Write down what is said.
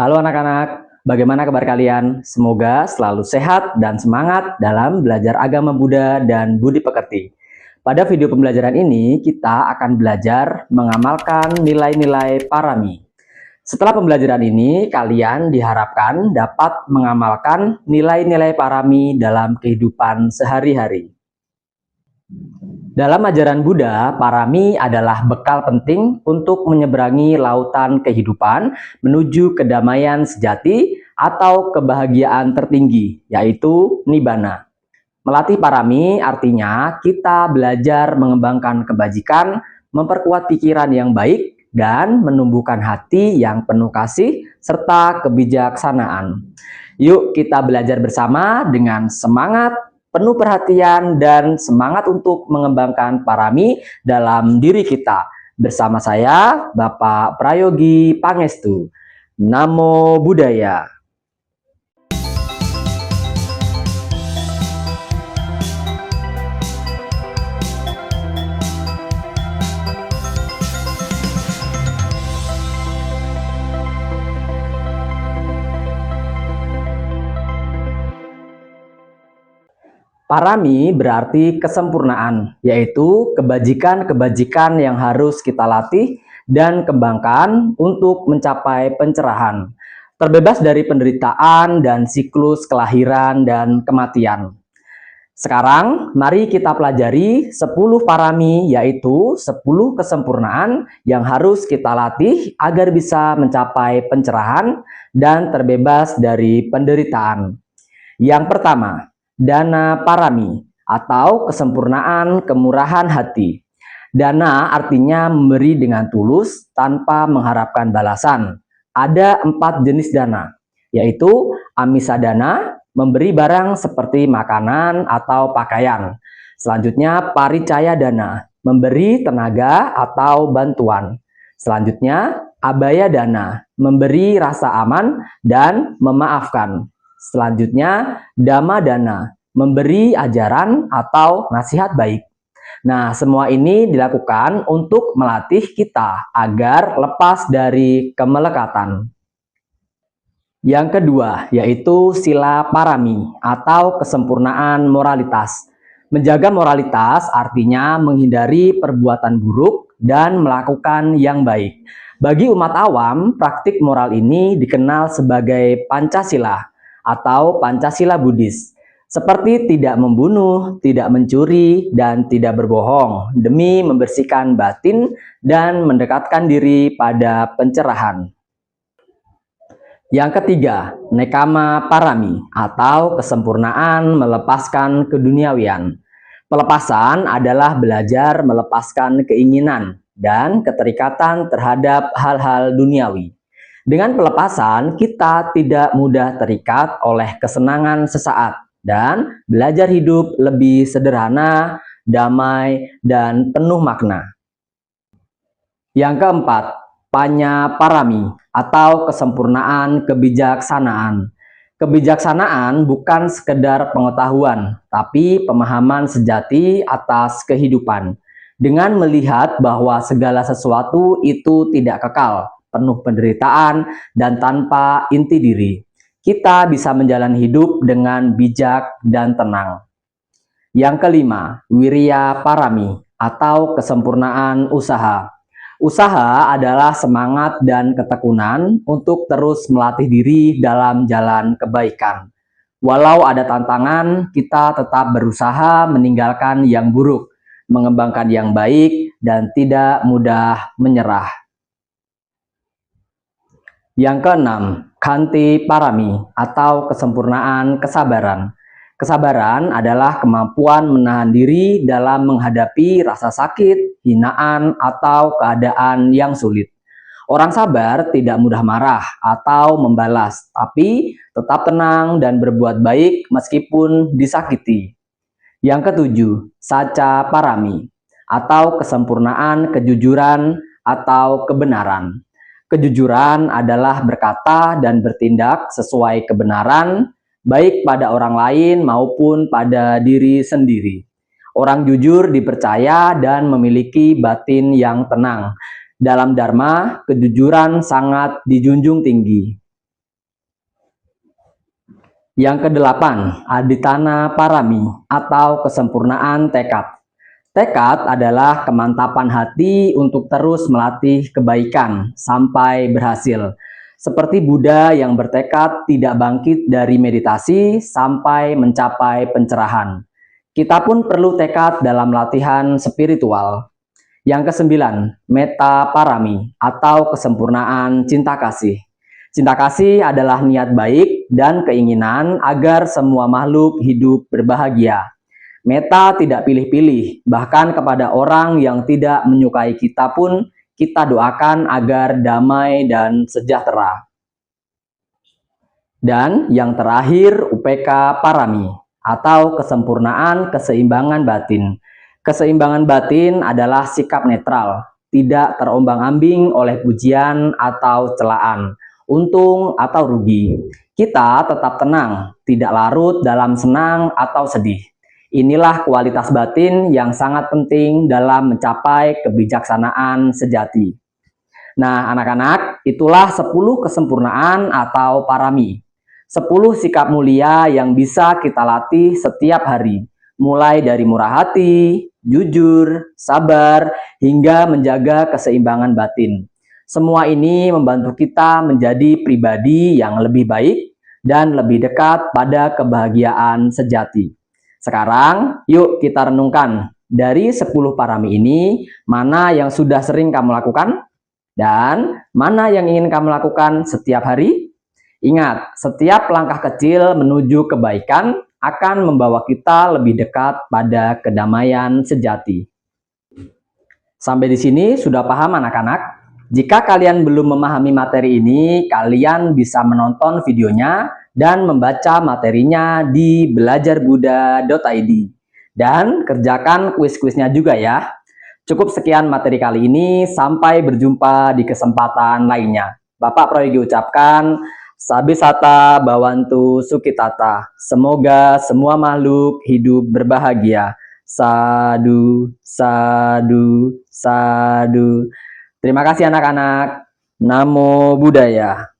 Halo anak-anak, bagaimana kabar kalian? Semoga selalu sehat dan semangat dalam belajar agama Buddha dan budi pekerti. Pada video pembelajaran ini, kita akan belajar mengamalkan nilai-nilai parami. Setelah pembelajaran ini, kalian diharapkan dapat mengamalkan nilai-nilai parami dalam kehidupan sehari-hari. Dalam ajaran Buddha, parami adalah bekal penting untuk menyeberangi lautan kehidupan menuju kedamaian sejati atau kebahagiaan tertinggi, yaitu nibbana. Melatih parami artinya kita belajar mengembangkan kebajikan, memperkuat pikiran yang baik, dan menumbuhkan hati yang penuh kasih serta kebijaksanaan. Yuk kita belajar bersama dengan semangat, penuh perhatian, dan semangat untuk mengembangkan parami dalam diri kita. Bersama saya, Bapak Prayogi Pangestu. Namo Buddhaya. Parami berarti kesempurnaan, yaitu kebajikan-kebajikan yang harus kita latih dan kembangkan untuk mencapai pencerahan, terbebas dari penderitaan dan siklus kelahiran dan kematian. Sekarang, mari kita pelajari 10 parami, yaitu 10 kesempurnaan yang harus kita latih agar bisa mencapai pencerahan dan terbebas dari penderitaan. Yang pertama, dana parami atau kesempurnaan kemurahan hati. Dana artinya memberi dengan tulus tanpa mengharapkan balasan. Ada 4 jenis dana, yaitu amisadana, memberi barang seperti makanan atau pakaian. Selanjutnya paricaya dana, memberi tenaga atau bantuan. Selanjutnya abaya dana, memberi rasa aman dan memaafkan. Selanjutnya, dhamma dana, memberi ajaran atau nasihat baik. Nah, semua ini dilakukan untuk melatih kita agar lepas dari kemelekatan. Yang kedua, yaitu sila parami atau kesempurnaan moralitas. Menjaga moralitas artinya menghindari perbuatan buruk dan melakukan yang baik. Bagi umat awam, praktik moral ini dikenal sebagai Pancasila atau Pancasila Buddhis, seperti tidak membunuh, tidak mencuri, dan tidak berbohong demi membersihkan batin dan mendekatkan diri pada pencerahan. Yang ketiga, nekama parami atau kesempurnaan melepaskan keduniawian. Pelepasan adalah belajar melepaskan keinginan dan keterikatan terhadap hal-hal duniawi. Dengan pelepasan, kita tidak mudah terikat oleh kesenangan sesaat dan belajar hidup lebih sederhana, damai, dan penuh makna. Yang keempat, panya parami atau kesempurnaan kebijaksanaan. Kebijaksanaan bukan sekedar pengetahuan, tapi pemahaman sejati atas kehidupan. Dengan melihat bahwa segala sesuatu itu tidak kekal, penuh penderitaan, dan tanpa inti diri, kita bisa menjalani hidup dengan bijak dan tenang. Yang kelima, wirya parami atau kesempurnaan usaha. Usaha adalah semangat dan ketekunan untuk terus melatih diri dalam jalan kebaikan. Walau ada tantangan, kita tetap berusaha meninggalkan yang buruk, mengembangkan yang baik, dan tidak mudah menyerah. Yang keenam, khanti parami atau kesempurnaan kesabaran. Kesabaran adalah kemampuan menahan diri dalam menghadapi rasa sakit, hinaan, atau keadaan yang sulit. Orang sabar tidak mudah marah atau membalas, tapi tetap tenang dan berbuat baik meskipun disakiti. Yang ketujuh, saca parami atau kesempurnaan kejujuran atau kebenaran. Kejujuran adalah berkata dan bertindak sesuai kebenaran, baik pada orang lain maupun pada diri sendiri. Orang jujur dipercaya dan memiliki batin yang tenang. Dalam Dharma, kejujuran sangat dijunjung tinggi. Yang kedelapan, aditana parami atau kesempurnaan tekad. Tekad adalah kemantapan hati untuk terus melatih kebaikan sampai berhasil. Seperti Buddha yang bertekad tidak bangkit dari meditasi sampai mencapai pencerahan. Kita pun perlu tekad dalam latihan spiritual. Yang kesembilan, metta parami atau kesempurnaan cinta kasih. Cinta kasih adalah niat baik dan keinginan agar semua makhluk hidup berbahagia. Metta tidak pilih-pilih, bahkan kepada orang yang tidak menyukai kita pun kita doakan agar damai dan sejahtera. Dan yang terakhir, UPK Parami atau kesempurnaan keseimbangan batin. Keseimbangan batin adalah sikap netral, tidak terombang-ambing oleh pujian atau celaan, untung atau rugi. Kita tetap tenang, tidak larut dalam senang atau sedih. Inilah kualitas batin yang sangat penting dalam mencapai kebijaksanaan sejati. Nah, anak-anak, itulah 10 kesempurnaan atau parami. 10 sikap mulia yang bisa kita latih setiap hari. Mulai dari murah hati, jujur, sabar, hingga menjaga keseimbangan batin. Semua ini membantu kita menjadi pribadi yang lebih baik dan lebih dekat pada kebahagiaan sejati. Sekarang, yuk kita renungkan. Dari 10 parami ini, mana yang sudah sering kamu lakukan? Dan mana yang ingin kamu lakukan setiap hari? Ingat, setiap langkah kecil menuju kebaikan akan membawa kita lebih dekat pada kedamaian sejati. Sampai di sini sudah paham anak-anak? Jika kalian belum memahami materi ini, kalian bisa menonton videonya dan membaca materinya di belajarbuddha.id. Dan kerjakan kuis-kuisnya juga ya. Cukup sekian materi kali ini, sampai berjumpa di kesempatan lainnya. Bapak Prayogi ucapkan, Sabisata Bawantu Sukitata. Semoga semua makhluk hidup berbahagia. Sadu, sadu, sadu. Terima kasih anak-anak. Namo Buddhaya.